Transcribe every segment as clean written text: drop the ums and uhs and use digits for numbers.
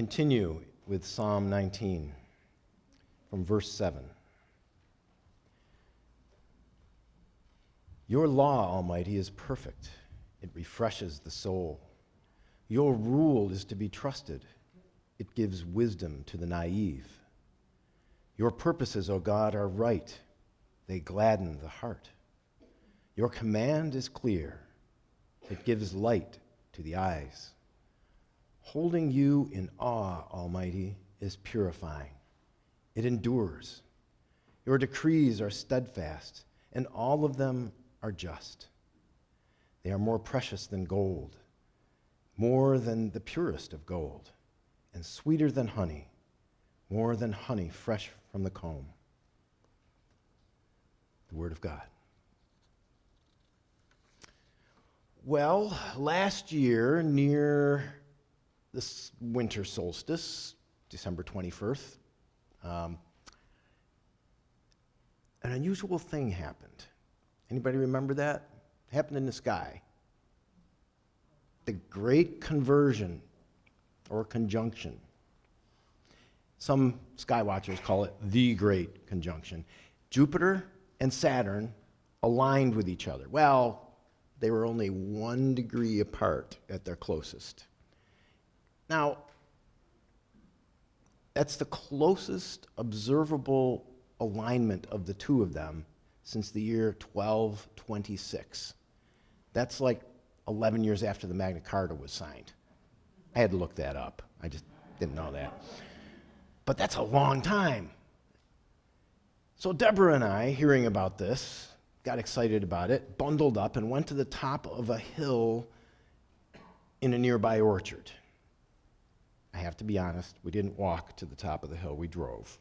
continue with Psalm 19 from verse 7. Your law, Almighty, is perfect. It refreshes the soul. Your rule is to be trusted. It gives wisdom to the naive. Your purposes, O God, are right. They gladden the heart. Your command is clear. It gives light to the eyes. Holding you in awe, Almighty, is purifying. It endures. Your decrees are steadfast, and all of them are just. They are more precious than gold, more than the purest of gold, and sweeter than honey, more than honey fresh from the comb. The Word of God. Well, last year, near this winter solstice, December 21st, an unusual thing happened. Anybody remember that? It happened in the sky. The Great Conversion, or Conjunction. Some sky watchers call it the Great Conjunction. Jupiter and Saturn aligned with each other. Well, they were only 1 degree apart at their closest. Now, that's the closest observable alignment of the two of them since the year 1226. That's like 11 years after the Magna Carta was signed. I had to look that up. I just didn't know that. But that's a long time. So Deborah and I, hearing about this, got excited about it, bundled up, and went to the top of a hill in a nearby orchard. I have to be honest, we didn't walk to the top of the hill, we drove.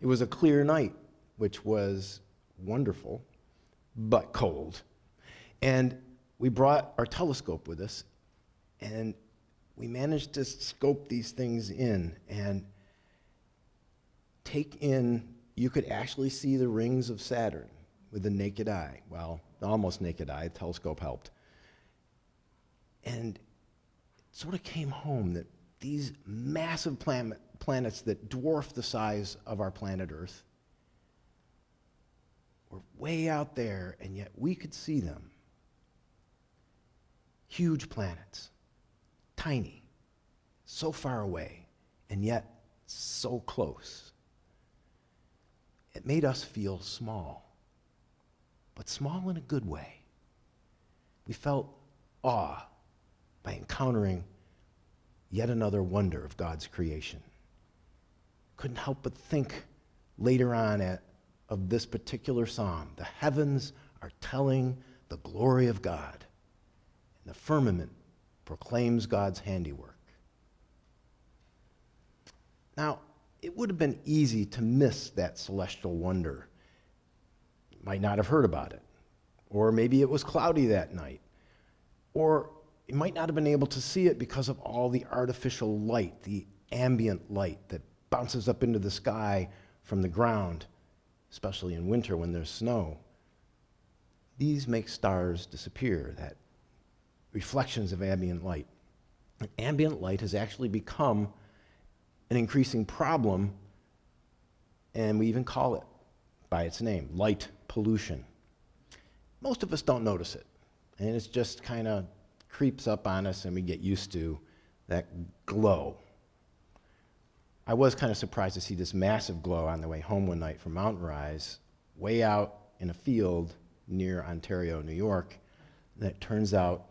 It was a clear night, which was wonderful, but cold. And we brought our telescope with us, and we managed to scope these things in and take in, you could actually see the rings of Saturn with the naked eye. Well, the almost naked eye, the telescope helped. And it sort of came home that these massive planets that dwarf the size of our planet Earth were way out there, and yet we could see them. Huge planets, tiny, so far away, and yet so close. It made us feel small, but small in a good way. We felt awe by encountering yet another wonder of God's creation. Couldn't help but think later on of this particular psalm. The heavens are telling the glory of God, and the firmament proclaims God's handiwork. Now, it would have been easy to miss that celestial wonder. You might not have heard about it. Or maybe it was cloudy that night. Or you might not have been able to see it because of all the artificial light, the ambient light that bounces up into the sky from the ground, especially in winter when there's snow. These make stars disappear, that reflections of ambient light. And ambient light has actually become an increasing problem, and we even call it by its name, light pollution. Most of us don't notice it, and it just kind of creeps up on us and we get used to that glow. I was kind of surprised to see this massive glow on the way home one night from Mountain Rise, way out in a field near Ontario, New York, that turns out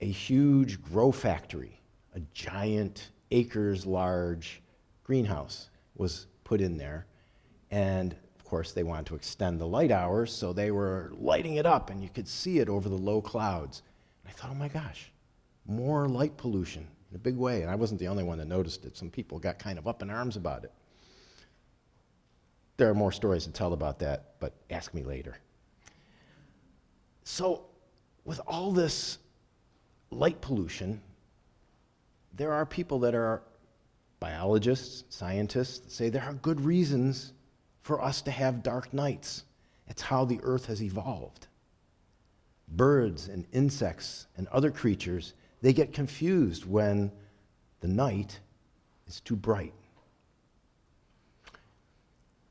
a huge grow factory, a giant acres-large greenhouse was put in there, and of course they wanted to extend the light hours, so they were lighting it up, and you could see it over the low clouds. And I thought, oh my gosh, more light pollution in a big way, and I wasn't the only one that noticed it. Some people got kind of up in arms about it. There are more stories to tell about that, but ask me later. So, with all this light pollution, there are people that are biologists, scientists, that say there are good reasons for us to have dark nights. It's how the earth has evolved. Birds and insects and other creatures, they get confused when The night is too bright.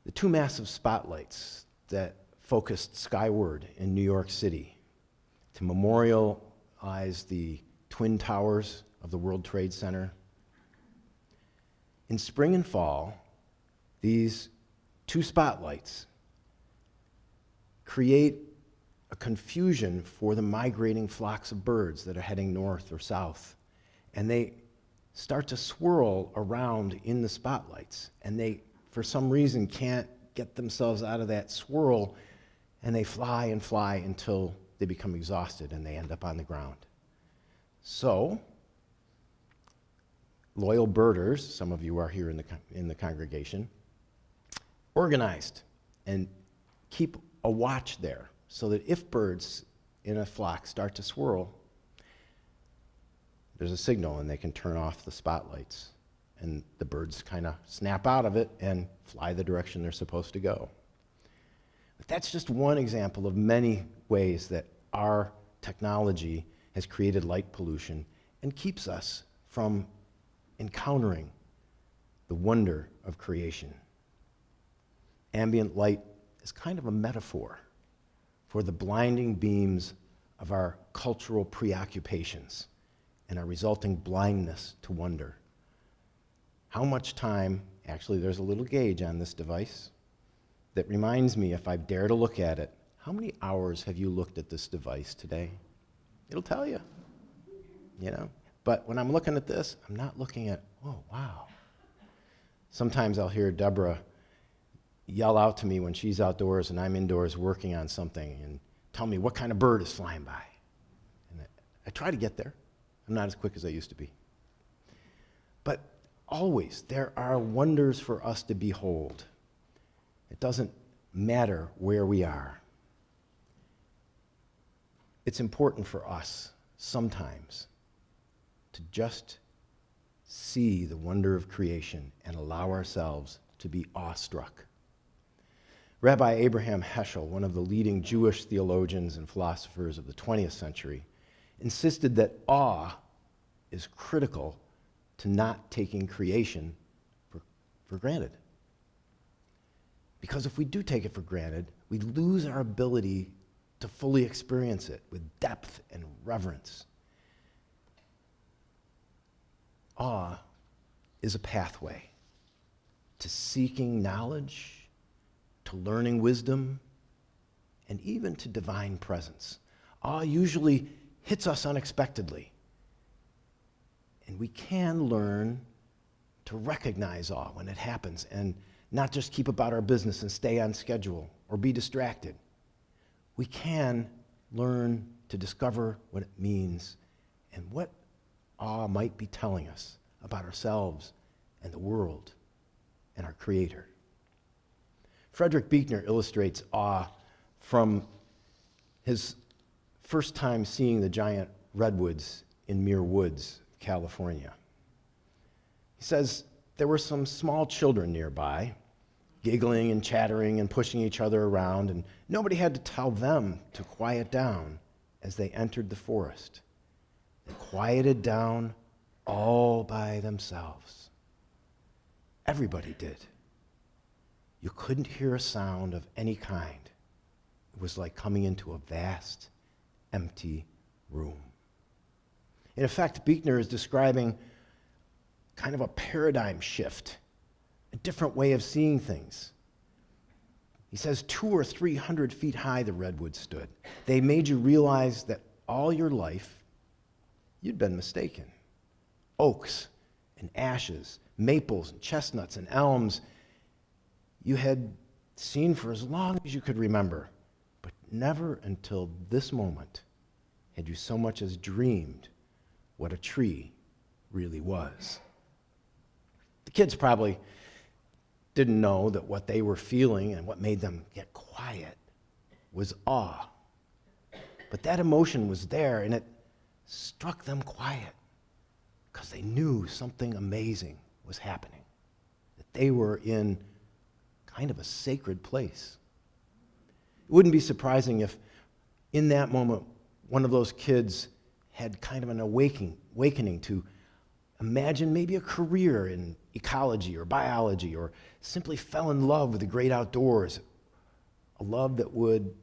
The two massive spotlights that focused skyward in New York City to memorialize the Twin Towers of the World Trade Center. In spring and fall, these two spotlights create a confusion for the migrating flocks of birds that are heading north or south. And they start to swirl around in the spotlights. And they, for some reason, can't get themselves out of that swirl, and they fly and fly until they become exhausted and they end up on the ground. So, loyal birders, some of you are here in the congregation, organized and keep a watch there so that if birds in a flock start to swirl, there's a signal and they can turn off the spotlights, and the birds kind of snap out of it and fly the direction they're supposed to go. But that's just one example of many ways that our technology has created light pollution and keeps us from encountering the wonder of creation. Ambient light is kind of a metaphor for the blinding beams of our cultural preoccupations and our resulting blindness to wonder. How much time, actually there's a little gauge on this device that reminds me, if I dare to look at it, how many hours have you looked at this device today? It'll tell you, But when I'm looking at this, I'm not looking at, oh, wow. Sometimes I'll hear Deborah yell out to me when she's outdoors and I'm indoors working on something and tell me what kind of bird is flying by. And I try to get there. I'm not as quick as I used to be. But always, there are wonders for us to behold. It doesn't matter where we are. It's important for us sometimes to just see the wonder of creation and allow ourselves to be awestruck. Rabbi Abraham Heschel, one of the leading Jewish theologians and philosophers of the 20th century, insisted that awe is critical to not taking creation for granted. Because if we do take it for granted, we lose our ability to fully experience it with depth and reverence. Awe is a pathway to seeking knowledge, to learning wisdom, and even to divine presence. Awe usually hits us unexpectedly. And we can learn to recognize awe when it happens and not just keep about our business and stay on schedule or be distracted. We can learn to discover what it means and what awe might be telling us about ourselves and the world and our Creator. Frederick Buechner illustrates awe from his first time seeing the giant redwoods in Muir Woods, California. He says, there were some small children nearby, giggling and chattering and pushing each other around, and nobody had to tell them to quiet down as they entered the forest. They quieted down all by themselves. Everybody did. You couldn't hear a sound of any kind. It was like coming into a vast, empty room. In effect, Buechner is describing kind of a paradigm shift, a different way of seeing things. He says 200 or 300 feet high the redwoods stood. They made you realize that all your life you'd been mistaken. Oaks and ashes, maples and chestnuts and elms you had seen for as long as you could remember, but never until this moment had you so much as dreamed what a tree really was. The kids probably didn't know that what they were feeling and what made them get quiet was awe. But that emotion was there, and it struck them quiet because they knew something amazing was happening, that they were in kind of a sacred place. It wouldn't be surprising if in that moment one of those kids had kind of an awakening to imagine maybe a career in ecology or biology, or simply fell in love with the great outdoors, a love that would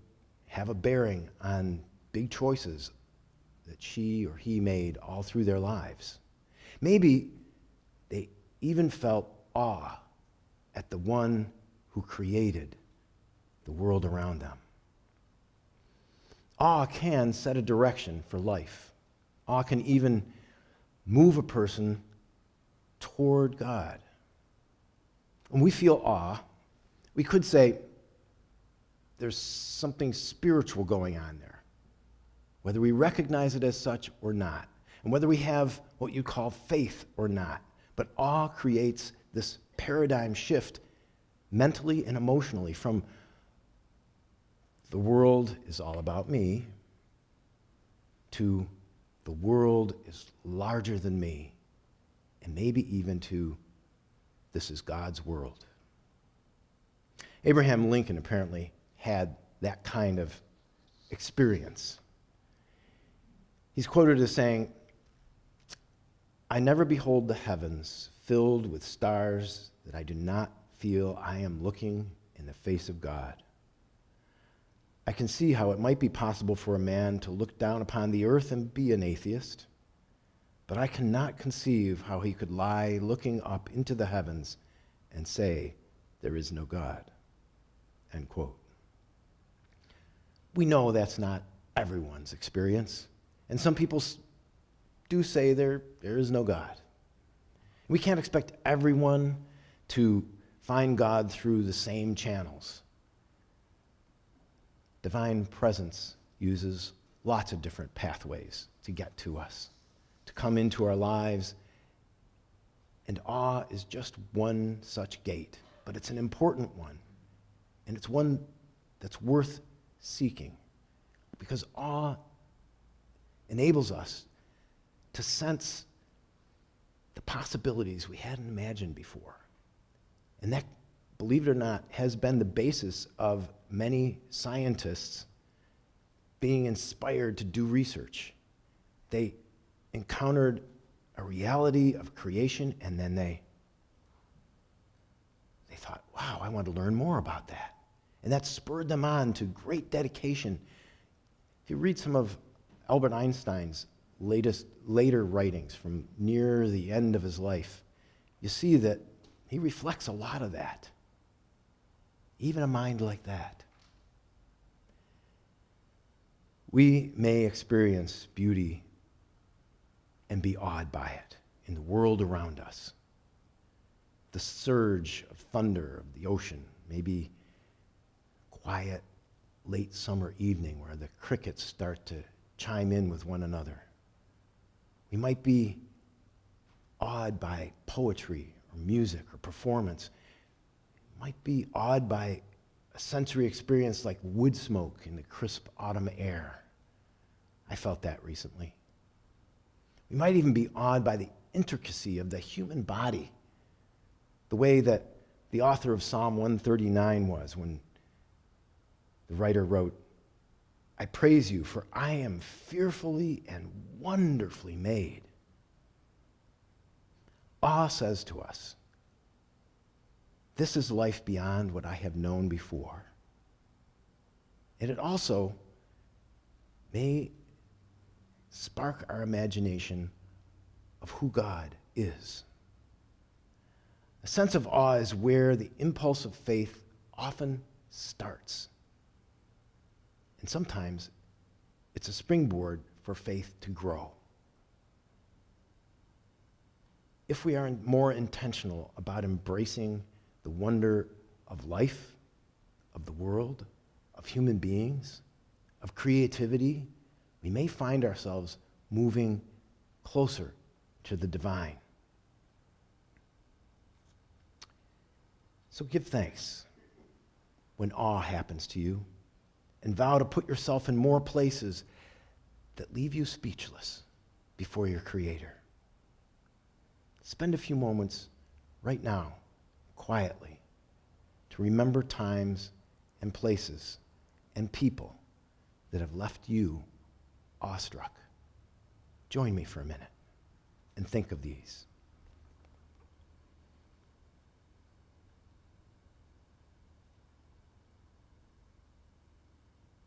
have a bearing on big choices that she or he made all through their lives. Maybe they even felt awe at the one who created the world around them. Awe can set a direction for life. Awe can even move a person toward God. When we feel awe, we could say there's something spiritual going on there, whether we recognize it as such or not, and whether we have what you call faith or not. But awe creates this paradigm shift mentally and emotionally from the world is all about me to the world is larger than me, and maybe even to this is God's world. Abraham Lincoln apparently had that kind of experience. He's quoted as saying, "I never behold the heavens filled with stars that I do not feel I am looking in the face of God. I can see how it might be possible for a man to look down upon the earth and be an atheist, but I cannot conceive how he could lie looking up into the heavens and say, 'There is no God.'" End quote. We know that's not everyone's experience, and some people do say there is no God. We can't expect everyone to find God through the same channels. Divine presence uses lots of different pathways to get to us, to come into our lives, and awe is just one such gate, but it's an important one, and it's one that's worth seeking, because awe enables us to sense the possibilities we hadn't imagined before. And that, believe it or not, has been the basis of many scientists being inspired to do research. They encountered a reality of creation, and then they thought, wow, I want to learn more about that. And that spurred them on to great dedication. If you read some of Albert Einstein's later writings from near the end of his life, you see that he reflects a lot of that. Even a mind like that. We may experience beauty and be awed by it in the world around us. The surge of thunder of the ocean, maybe quiet late summer evening where the crickets start to chime in with one another. We might be awed by poetry or music or performance. Might be awed by a sensory experience like wood smoke in the crisp autumn air. I felt that recently. We might even be awed by the intricacy of the human body, the way that the author of Psalm 139 was when the writer wrote, "I praise you, for I am fearfully and wonderfully made." Awe says to us, this is life beyond what I have known before. And it also may spark our imagination of who God is. A sense of awe is where the impulse of faith often starts. And sometimes it's a springboard for faith to grow. If we are more intentional about embracing the wonder of life, of the world, of human beings, of creativity, we may find ourselves moving closer to the divine. So give thanks when awe happens to you, and vow to put yourself in more places that leave you speechless before your Creator. Spend a few moments right now, quietly, to remember times and places and people that have left you awestruck. Join me for a minute. and think of these.